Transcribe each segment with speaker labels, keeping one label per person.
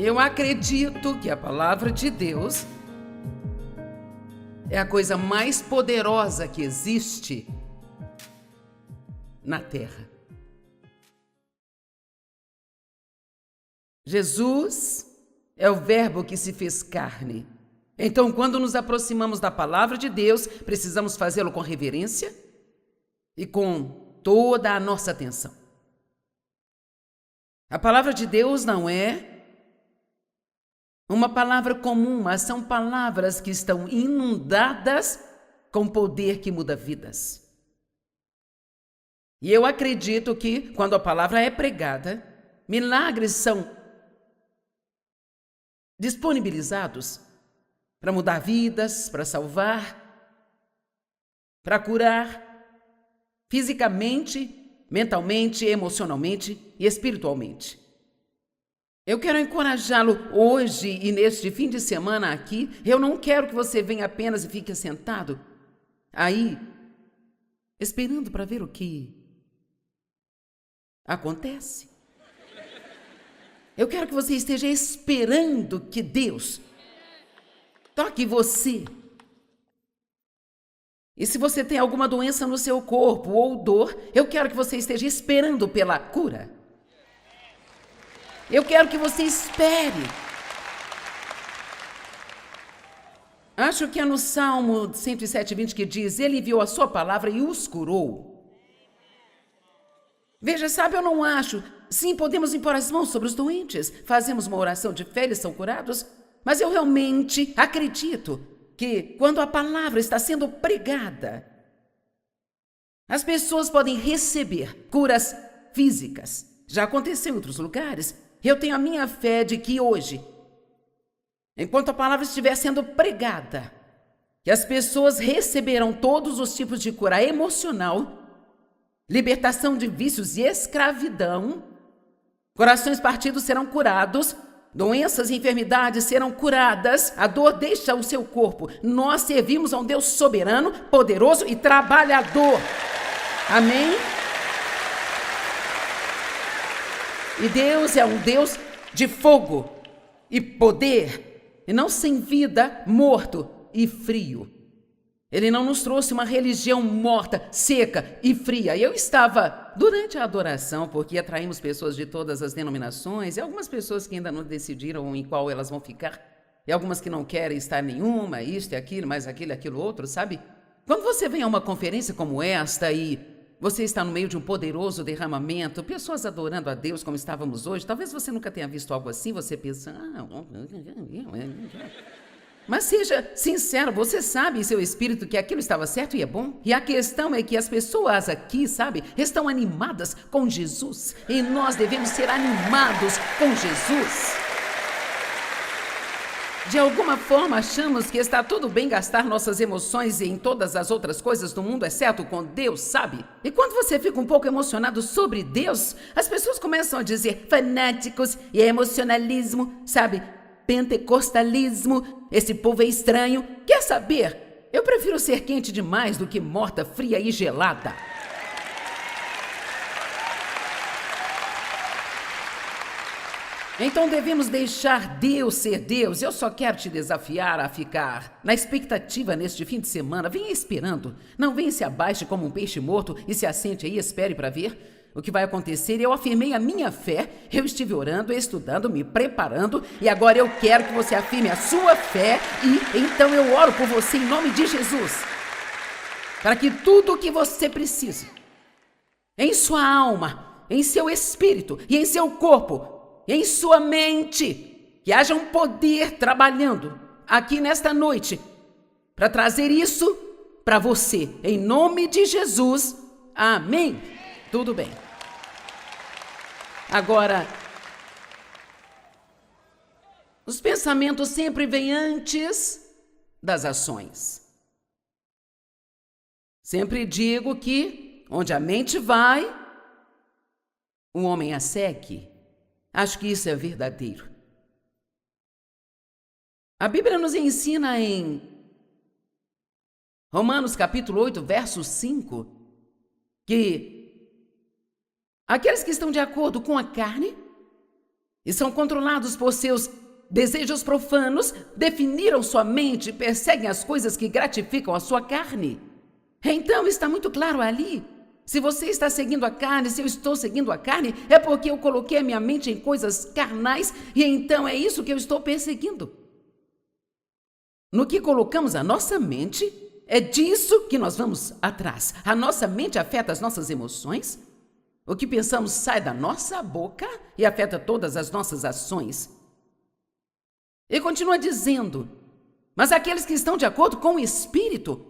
Speaker 1: Eu acredito que a palavra de Deus é a coisa mais poderosa que existe na terra. Jesus é o Verbo que se fez carne. Então, quando nos aproximamos da palavra de Deus, precisamos fazê-lo com reverência e com toda a nossa atenção. A palavra de Deus não é uma palavra comum, mas são palavras que estão inundadas com poder que muda vidas. E eu acredito que, quando a palavra é pregada, milagres são disponibilizados para mudar vidas, para salvar, para curar fisicamente, mentalmente, emocionalmente e espiritualmente. Eu quero encorajá-lo hoje e neste fim de semana aqui. Eu não quero que você venha apenas e fique sentado aí, esperando para ver o que acontece. Eu quero que você esteja esperando que Deus toque você. E se você tem alguma doença no seu corpo ou dor, eu quero que você esteja esperando pela cura. Eu quero que você espere. Acho que é no Salmo 107:20 que diz: Ele enviou a sua palavra e os curou. Veja, sabe, eu não acho. Sim, podemos impor as mãos sobre os doentes, fazemos uma oração de fé, eles são curados, mas eu realmente acredito que quando a palavra está sendo pregada, as pessoas podem receber curas físicas. Já aconteceu em outros lugares. Eu tenho a minha fé de que hoje, enquanto a palavra estiver sendo pregada, que as pessoas receberão todos os tipos de cura emocional, libertação de vícios e escravidão, corações partidos serão curados, doenças e enfermidades serão curadas, a dor deixa o seu corpo. Nós servimos a um Deus soberano, poderoso e trabalhador. Amém? E Deus é um Deus de fogo e poder, e não sem vida, morto e frio. Ele não nos trouxe uma religião morta, seca e fria. Eu estava durante a adoração, porque atraímos pessoas de todas as denominações, e algumas pessoas que ainda não decidiram em qual elas vão ficar, e algumas que não querem estar em nenhuma, isto e aquilo, mais aquilo e aquilo outro, sabe? Quando você vem a uma conferência como esta e você está no meio de um poderoso derramamento, pessoas adorando a Deus como estávamos hoje, talvez você nunca tenha visto algo assim, você pensa... Mas seja sincero, você sabe em seu espírito que aquilo estava certo e é bom? E a questão é que as pessoas aqui, sabe, estão animadas com Jesus. E nós devemos ser animados com Jesus. De alguma forma achamos que está tudo bem gastar nossas emoções em todas as outras coisas do mundo, exceto com Deus, sabe? E quando você fica um pouco emocionado sobre Deus, as pessoas começam a dizer fanáticos e emocionalismo, sabe? Pentecostalismo, esse povo é estranho. Quer saber? Eu prefiro ser quente demais do que morta, fria e gelada. Então devemos deixar Deus ser Deus. Eu só quero te desafiar a ficar na expectativa neste fim de semana. Venha esperando. Não venha se abaixe como um peixe morto e se assente aí e espere para ver o que vai acontecer. Eu afirmei a minha fé, eu estive orando, estudando, me preparando, e agora eu quero que você afirme a sua fé, e então eu oro por você em nome de Jesus, para que tudo o que você precisa, em sua alma, em seu espírito e em seu corpo, em sua mente, que haja um poder trabalhando aqui nesta noite, para trazer isso para você, em nome de Jesus, amém. Tudo bem. Agora, os pensamentos sempre vêm antes das ações. Sempre digo que onde a mente vai, o homem a segue. Acho que isso é verdadeiro. A Bíblia nos ensina em Romanos capítulo 8, verso 5, que aqueles que estão de acordo com a carne e são controlados por seus desejos profanos, definiram sua mente e perseguem as coisas que gratificam a sua carne. Então está muito claro ali. Se você está seguindo a carne, se eu estou seguindo a carne, é porque eu coloquei a minha mente em coisas carnais e então é isso que eu estou perseguindo. No que colocamos a nossa mente, é disso que nós vamos atrás. A nossa mente afeta as nossas emoções. O que pensamos sai da nossa boca e afeta todas as nossas ações. E continua dizendo, mas aqueles que estão de acordo com o Espírito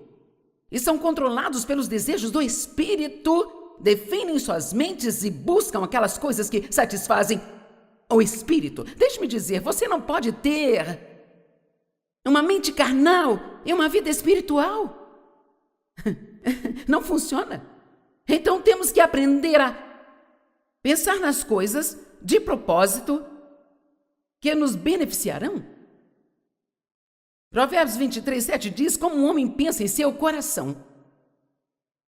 Speaker 1: e são controlados pelos desejos do Espírito, definem suas mentes e buscam aquelas coisas que satisfazem o Espírito. Deixe-me dizer, você não pode ter uma mente carnal e uma vida espiritual. Não funciona. Então temos que aprender a pensar nas coisas de propósito que nos beneficiarão. Provérbios 23:7 diz, como um homem pensa em seu coração,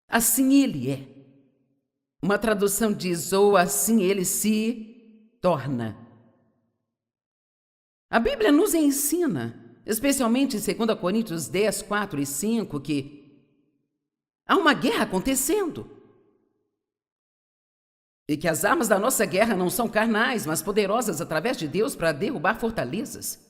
Speaker 1: assim ele é. Uma tradução diz, ou assim ele se torna. A Bíblia nos ensina, especialmente em 2 Coríntios 10, 4 e 5, que há uma guerra acontecendo. E que as armas da nossa guerra não são carnais, mas poderosas através de Deus para derrubar fortalezas.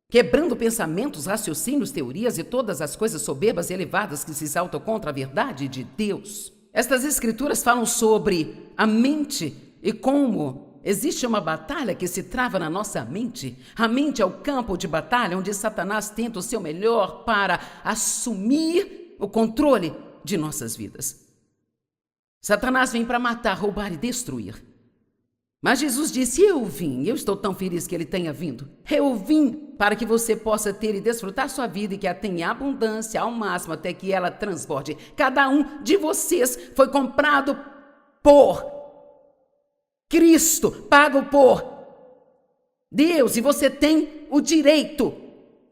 Speaker 1: Quebrando pensamentos, raciocínios, teorias e todas as coisas soberbas e elevadas que se exaltam contra a verdade de Deus. Estas escrituras falam sobre a mente e como existe uma batalha que se trava na nossa mente. A mente é o campo de batalha onde Satanás tenta o seu melhor para assumir o controle de nossas vidas. Satanás vem para matar, roubar e destruir. Mas Jesus disse, eu estou tão feliz que ele tenha vindo. Eu vim para que você possa ter e desfrutar sua vida e que a tenha abundância ao máximo até que ela transborde. Cada um de vocês foi comprado por Cristo, pago por Deus, e você tem o direito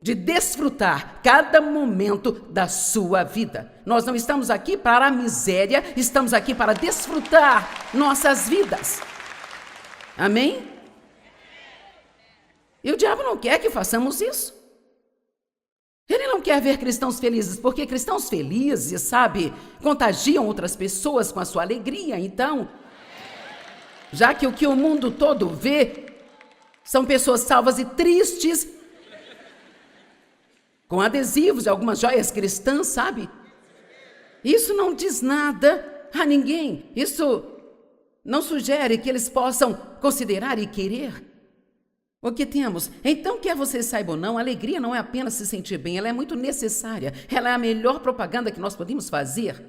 Speaker 1: de desfrutar cada momento da sua vida. Nós não estamos aqui para a miséria, estamos aqui para desfrutar nossas vidas. Amém? E o diabo não quer que façamos isso. Ele não quer ver cristãos felizes, porque cristãos felizes, sabe, contagiam outras pessoas com a sua alegria. Então, já que o que o mundo todo vê são pessoas salvas e tristes, com adesivos e algumas joias cristãs, sabe? Isso não diz nada a ninguém. Isso não sugere que eles possam considerar e querer o que temos. Então, quer você saiba ou não, a alegria não é apenas se sentir bem, ela é muito necessária. Ela é a melhor propaganda que nós podemos fazer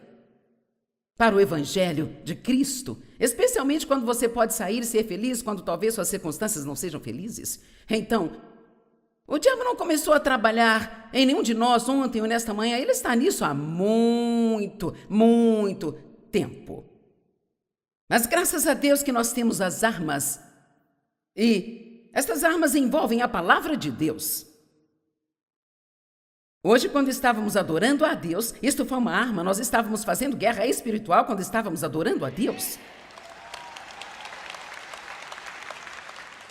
Speaker 1: para o Evangelho de Cristo, especialmente quando você pode sair e ser feliz, quando talvez suas circunstâncias não sejam felizes. Então, o diabo não começou a trabalhar em nenhum de nós ontem ou nesta manhã, ele está nisso há muito, muito tempo. Mas graças a Deus que nós temos as armas, e estas armas envolvem a palavra de Deus. Hoje, quando estávamos adorando a Deus, isto foi uma arma, nós estávamos fazendo guerra espiritual quando estávamos adorando a Deus.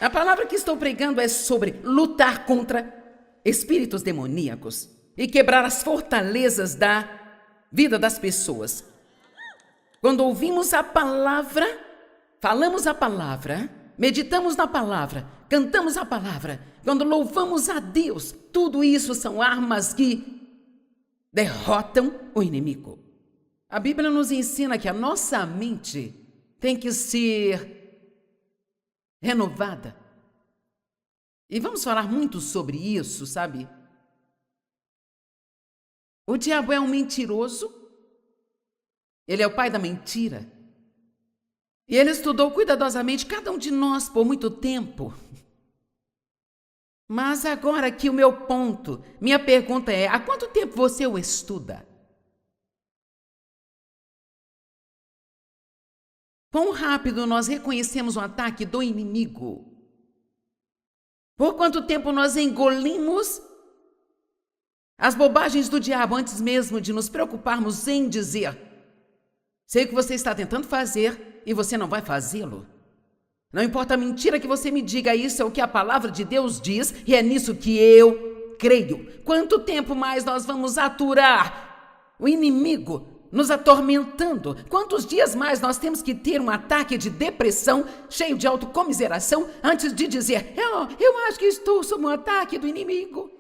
Speaker 1: A palavra que estou pregando é sobre lutar contra espíritos demoníacos e quebrar as fortalezas da vida das pessoas. Quando ouvimos a palavra, falamos a palavra, meditamos na palavra, cantamos a palavra, quando louvamos a Deus, tudo isso são armas que derrotam o inimigo. A Bíblia nos ensina que a nossa mente tem que ser renovada. E vamos falar muito sobre isso, sabe? O diabo é um mentiroso. Ele é o pai da mentira. E ele estudou cuidadosamente cada um de nós por muito tempo. Mas agora aqui o meu ponto, minha pergunta é, há quanto tempo você o estuda? Quão rápido nós reconhecemos o ataque do inimigo? Por quanto tempo nós engolimos as bobagens do diabo antes mesmo de nos preocuparmos em dizer: sei o que você está tentando fazer e você não vai fazê-lo. Não importa a mentira que você me diga, isso é o que a palavra de Deus diz e é nisso que eu creio. Quanto tempo mais nós vamos aturar o inimigo nos atormentando? Quantos dias mais nós temos que ter um ataque de depressão cheio de autocomiseração antes de dizer, eu acho que estou sob um ataque do inimigo?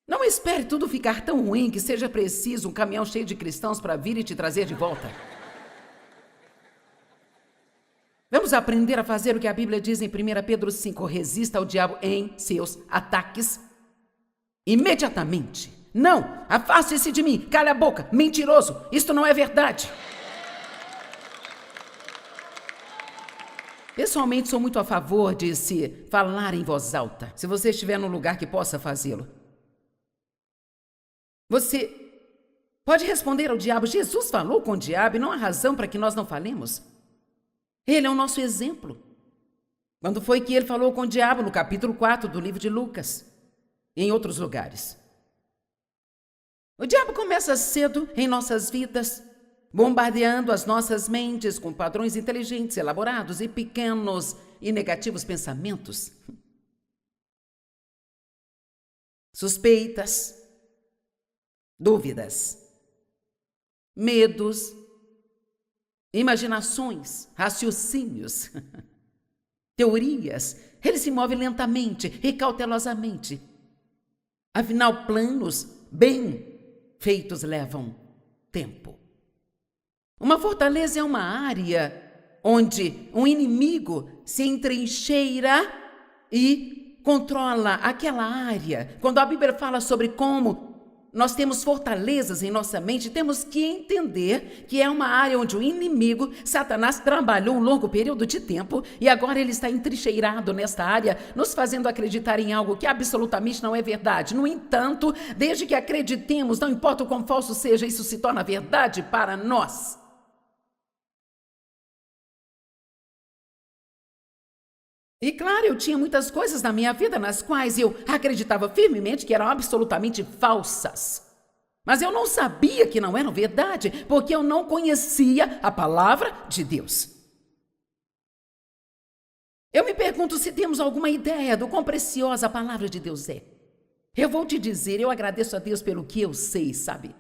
Speaker 1: Não espere tudo ficar tão ruim que seja preciso um caminhão cheio de cristãos para vir e te trazer de volta. Vamos aprender a fazer o que a Bíblia diz em 1 Pedro 5, resista ao diabo em seus ataques imediatamente. Não, afaste-se de mim, cale a boca, mentiroso, isto não é verdade. Pessoalmente, sou muito a favor de se falar em voz alta, se você estiver num lugar que possa fazê-lo. Você pode responder ao diabo, Jesus falou com o diabo e não há razão para que nós não falemos. Ele é o nosso exemplo. Quando foi que ele falou com o diabo? No capítulo 4 do livro de Lucas e em outros lugares. O diabo começa cedo em nossas vidas, bombardeando as nossas mentes com padrões inteligentes, elaborados e pequenos e negativos pensamentos. Suspeitas, dúvidas, medos, imaginações, raciocínios, teorias. Ele se move lentamente e cautelosamente. Afinal, planos bem feitos levam tempo. Uma fortaleza é uma área onde um inimigo se entrincheira e controla aquela área. Quando a Bíblia fala sobre como nós temos fortalezas em nossa mente, temos que entender que é uma área onde o inimigo, Satanás, trabalhou um longo período de tempo e agora ele está entrincheirado nesta área, nos fazendo acreditar em algo que absolutamente não é verdade. No entanto, desde que acreditemos, não importa o quão falso seja, isso se torna verdade para nós. E claro, eu tinha muitas coisas na minha vida nas quais eu acreditava firmemente que eram absolutamente falsas. Mas eu não sabia que não eram verdade, porque eu não conhecia a palavra de Deus. Eu me pergunto se temos alguma ideia do quão preciosa a palavra de Deus é. Eu vou te dizer, eu agradeço a Deus pelo que eu sei, sabe?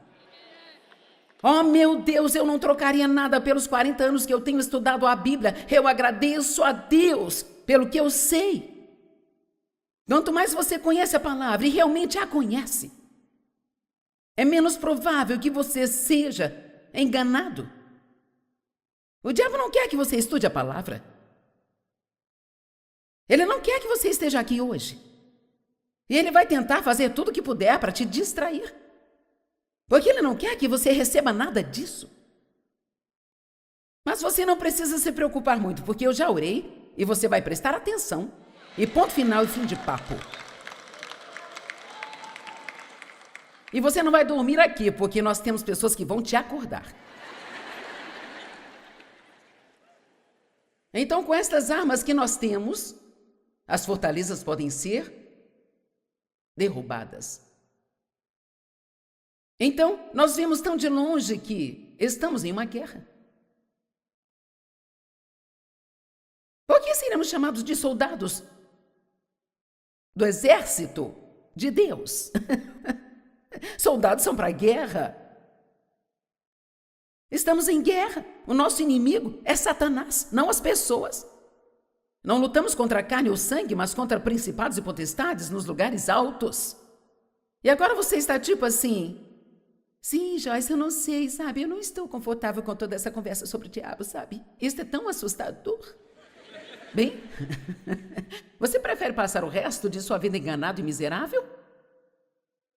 Speaker 1: Oh, meu Deus, eu não trocaria nada pelos 40 anos que eu tenho estudado a Bíblia. Eu agradeço a Deus pelo que eu sei. Quanto mais você conhece a palavra e realmente a conhece, é menos provável que você seja enganado. O diabo não quer que você estude a palavra. Ele não quer que você esteja aqui hoje. E ele vai tentar fazer tudo o que puder para te distrair. Porque ele não quer que você receba nada disso. Mas você não precisa se preocupar muito, porque eu já orei e você vai prestar atenção. E ponto final e fim de papo. E você não vai dormir aqui, porque nós temos pessoas que vão te acordar. Então, com estas armas que nós temos, as fortalezas podem ser derrubadas. Então, nós vemos tão de longe que estamos em uma guerra. Por que seremos chamados de soldados do exército de Deus? Soldados são para a guerra. Estamos em guerra. O nosso inimigo é Satanás, não as pessoas. Não lutamos contra a carne ou sangue, mas contra principados e potestades nos lugares altos. E agora você está tipo assim... Sim, Joyce, eu não sei, sabe? Eu não estou confortável com toda essa conversa sobre o diabo, sabe? Isso é tão assustador. Bem, você prefere passar o resto de sua vida enganado e miserável?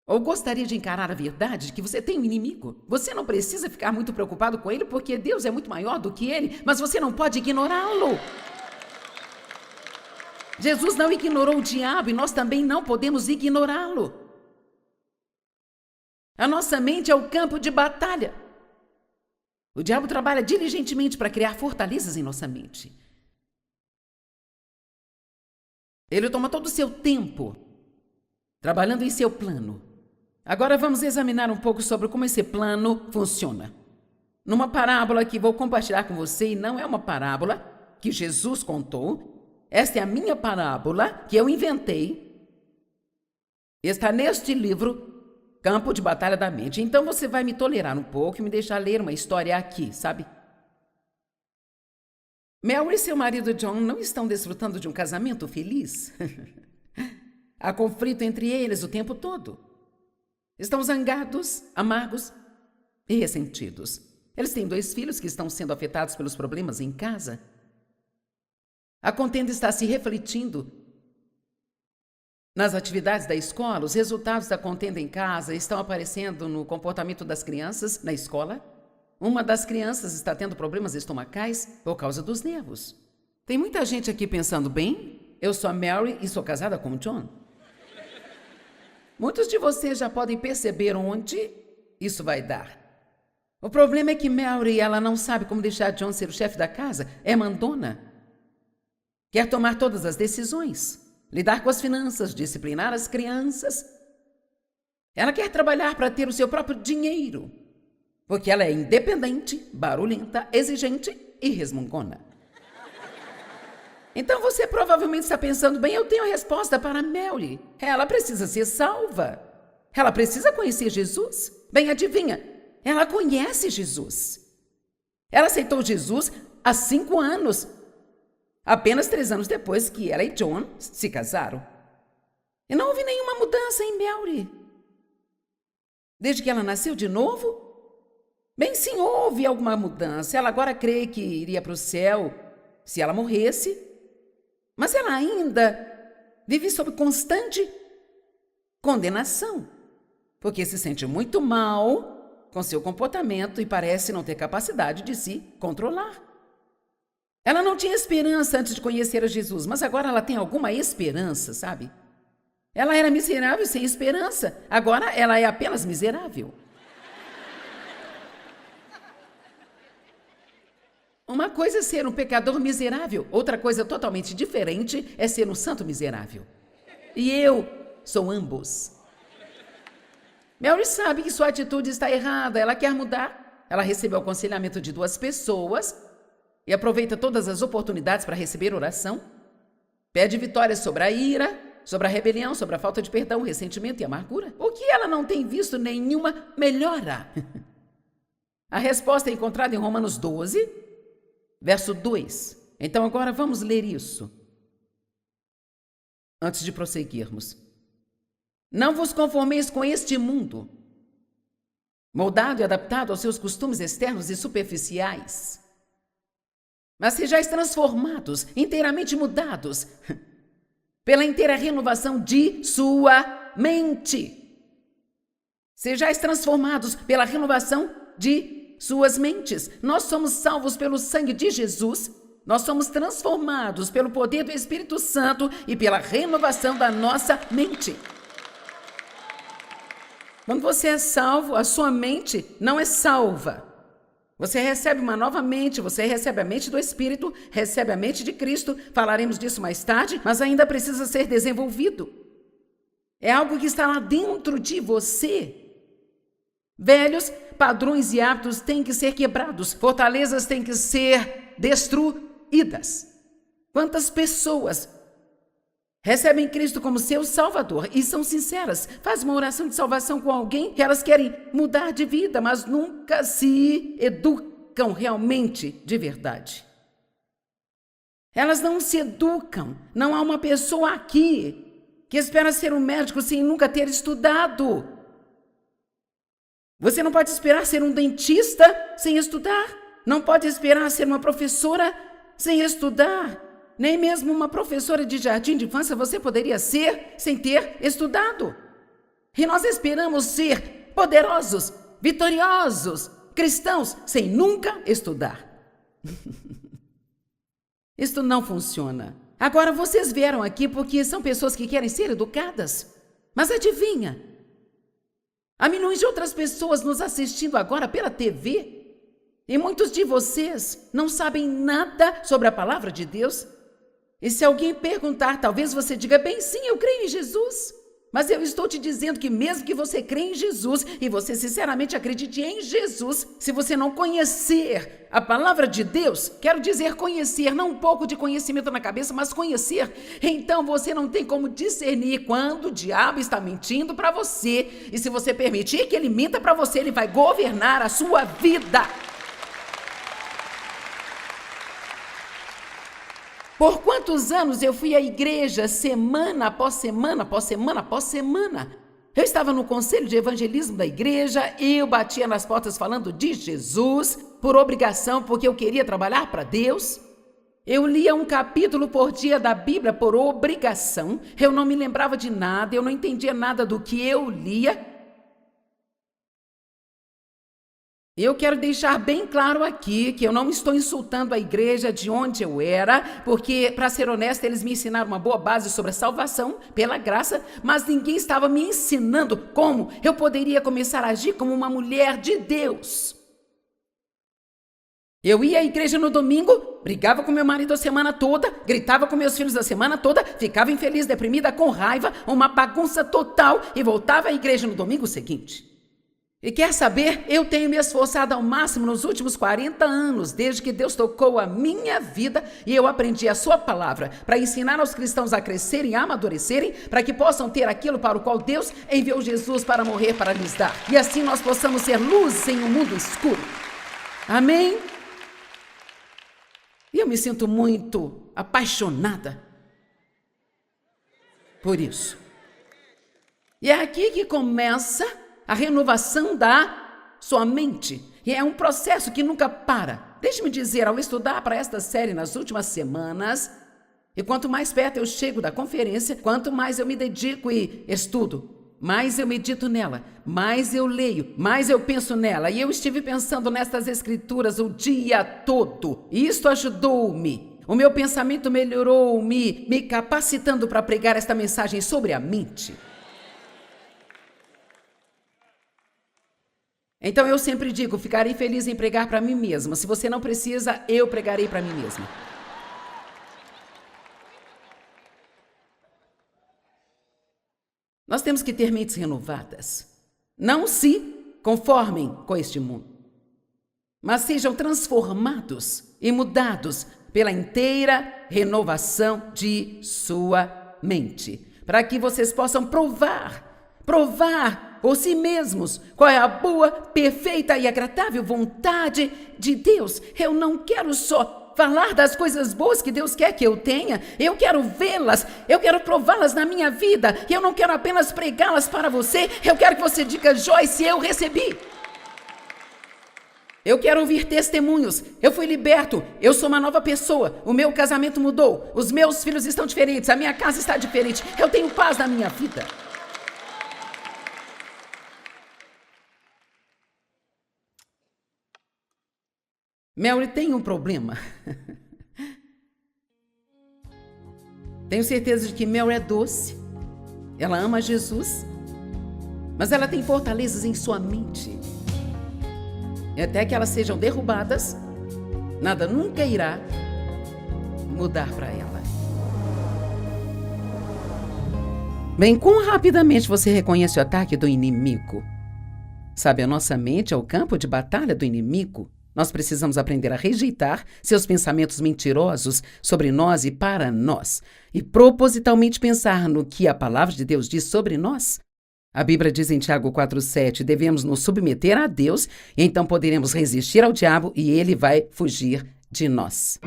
Speaker 1: Ou gostaria de encarar a verdade de que você tem um inimigo? Você não precisa ficar muito preocupado com ele, porque Deus é muito maior do que ele, mas você não pode ignorá-lo. Jesus não ignorou o diabo e nós também não podemos ignorá-lo. A nossa mente é o campo de batalha. O diabo trabalha diligentemente para criar fortalezas em nossa mente. Ele toma todo o seu tempo trabalhando em seu plano. Agora vamos examinar um pouco sobre como esse plano funciona. numa parábola que vou compartilhar com você, e não é uma parábola que Jesus contou. Esta é a minha parábola que eu inventei. Está neste livro, Campo de Batalha da Mente. Então você vai me tolerar um pouco e me deixar ler uma história aqui, sabe? Mary e seu marido John não estão desfrutando de um casamento feliz? Há conflito entre eles o tempo todo. Estão zangados, amargos e ressentidos. Eles têm 2 filhos que estão sendo afetados pelos problemas em casa. A contenda está se refletindo nas atividades da escola. Os resultados da contenda em casa estão aparecendo no comportamento das crianças na escola. Uma das crianças está tendo problemas estomacais por causa dos nervos. Tem muita gente aqui pensando, bem, eu sou a Mary e sou casada com o John. Muitos de vocês já podem perceber onde isso vai dar. O problema é que Mary, ela não sabe como deixar John ser o chefe da casa, é mandona. Quer tomar todas as decisões, lidar com as finanças, disciplinar as crianças. Ela quer trabalhar para ter o seu próprio dinheiro, porque ela é independente, barulhenta, exigente e resmungona. Então você provavelmente está pensando, bem, eu tenho a resposta para Mary. Ela precisa ser salva. Ela precisa conhecer Jesus. Bem, adivinha, ela conhece Jesus. Ela aceitou Jesus há 5 anos, apenas 3 anos depois que ela e John se casaram. E não houve nenhuma mudança em Mary. Desde que ela nasceu de novo? Bem, sim, houve alguma mudança. Ela agora crê que iria para o céu se ela morresse. Mas ela ainda vive sob constante condenação, porque se sente muito mal com seu comportamento e parece não ter capacidade de se controlar. Ela não tinha esperança antes de conhecer a Jesus, mas agora ela tem alguma esperança, sabe? Ela era miserável sem esperança, agora ela é apenas miserável. Uma coisa é ser um pecador miserável, outra coisa totalmente diferente é ser um santo miserável. E eu sou ambos. Mary sabe que sua atitude está errada, ela quer mudar. Ela recebeu o aconselhamento de 2 pessoas e aproveita todas as oportunidades para receber oração. Pede vitórias sobre a ira, sobre a rebelião, sobre a falta de perdão, ressentimento e amargura. O que ela não tem visto nenhuma melhora? A resposta é encontrada em Romanos 12, verso 2. Então agora vamos ler isso, antes de prosseguirmos. Não vos conformeis com este mundo, moldado e adaptado aos seus costumes externos e superficiais, mas sejais transformados, inteiramente mudados, pela inteira renovação de sua mente. Sejais transformados pela renovação de suas mentes. Nós somos salvos pelo sangue de Jesus, nós somos transformados pelo poder do Espírito Santo e pela renovação da nossa mente. Quando você é salvo, a sua mente não é salva. Você recebe uma nova mente, você recebe a mente do Espírito, recebe a mente de Cristo, falaremos disso mais tarde, mas ainda precisa ser desenvolvido. É algo que está lá dentro de você. Velhos padrões e hábitos têm que ser quebrados, fortalezas têm que ser destruídas. Quantas pessoas recebem Cristo como seu Salvador e são sinceras, fazem uma oração de salvação com alguém que elas querem mudar de vida, mas nunca se educam realmente de verdade. Elas não se educam. Não há uma pessoa aqui que espera ser um médico sem nunca ter estudado. Você não pode esperar ser um dentista sem estudar. Não pode esperar ser uma professora sem estudar. Nem mesmo uma professora de jardim de infância você poderia ser sem ter estudado. E nós esperamos ser poderosos, vitoriosos, cristãos sem nunca estudar. Isto não funciona. Agora, vocês vieram aqui porque são pessoas que querem ser educadas. Mas adivinha? Há milhões de outras pessoas nos assistindo agora pela TV. E muitos de vocês não sabem nada sobre a palavra de Deus. E se alguém perguntar, talvez você diga, bem, sim, eu creio em Jesus. Mas eu estou te dizendo que mesmo que você crê em Jesus e você sinceramente acredite em Jesus, se você não conhecer a palavra de Deus, quero dizer conhecer, não um pouco de conhecimento na cabeça, mas conhecer, então você não tem como discernir quando o diabo está mentindo para você. E se você permitir que ele minta para você, ele vai governar a sua vida. Por quantos anos eu fui à igreja semana após semana, após semana, após semana? Eu estava no conselho de evangelismo da igreja, eu batia nas portas falando de Jesus, por obrigação, porque eu queria trabalhar para Deus. Eu lia um capítulo por dia da Bíblia por obrigação, eu não me lembrava de nada, eu não entendia nada do que eu lia. Eu quero deixar bem claro aqui que eu não estou insultando a igreja de onde eu era, porque, para ser honesta, eles me ensinaram uma boa base sobre a salvação, pela graça, mas ninguém estava me ensinando como eu poderia começar a agir como uma mulher de Deus. Eu ia à igreja no domingo, brigava com meu marido a semana toda, gritava com meus filhos a semana toda, ficava infeliz, deprimida, com raiva, uma bagunça total, e voltava à igreja no domingo seguinte. E quer saber? Eu tenho me esforçado ao máximo nos últimos 40 anos, desde que Deus tocou a minha vida e eu aprendi a sua palavra, para ensinar aos cristãos a crescerem e a amadurecerem, para que possam ter aquilo para o qual Deus enviou Jesus para morrer para lhes dar. E assim nós possamos ser luz em um mundo escuro. Amém? E eu me sinto muito apaixonada por isso. E é aqui que começa a renovação da sua mente. E é um processo que nunca para. Deixe-me dizer, ao estudar para esta série nas últimas semanas, e quanto mais perto eu chego da conferência, quanto mais eu me dedico e estudo, mais eu medito nela, mais eu leio, mais eu penso nela. E eu estive pensando nestas escrituras o dia todo. E isto ajudou-me. O meu pensamento melhorou, me capacitando para pregar esta mensagem sobre a mente. Então eu sempre digo, ficarei feliz em pregar para mim mesma. Se você não precisa, eu pregarei para mim mesma. Nós temos que ter mentes renovadas. Não se conformem com este mundo, mas sejam transformados e mudados pela inteira renovação de sua mente, para que vocês possam provar por si mesmos qual é a boa, perfeita e agradável vontade de Deus. Eu não quero só falar das coisas boas que Deus quer que eu tenha, eu quero vê-las, eu quero prová-las na minha vida, e eu não quero apenas pregá-las para você, eu quero que você diga, Joyce, eu recebi. Eu quero ouvir testemunhos, eu fui liberto, eu sou uma nova pessoa, o meu casamento mudou, os meus filhos estão diferentes, a minha casa está diferente, eu tenho paz na minha vida. Mary tem um problema. Tenho certeza de que Mary é doce. Ela ama Jesus. Mas ela tem fortalezas em sua mente. E até que elas sejam derrubadas, nada nunca irá mudar para ela. Bem, quão rapidamente você reconhece o ataque do inimigo? Sabe, a nossa mente é o campo de batalha do inimigo. Nós precisamos aprender a rejeitar seus pensamentos mentirosos sobre nós e para nós, e propositalmente pensar no que a palavra de Deus diz sobre nós. A Bíblia diz em Tiago 4,7, devemos nos submeter a Deus, e então poderemos resistir ao diabo e ele vai fugir de nós.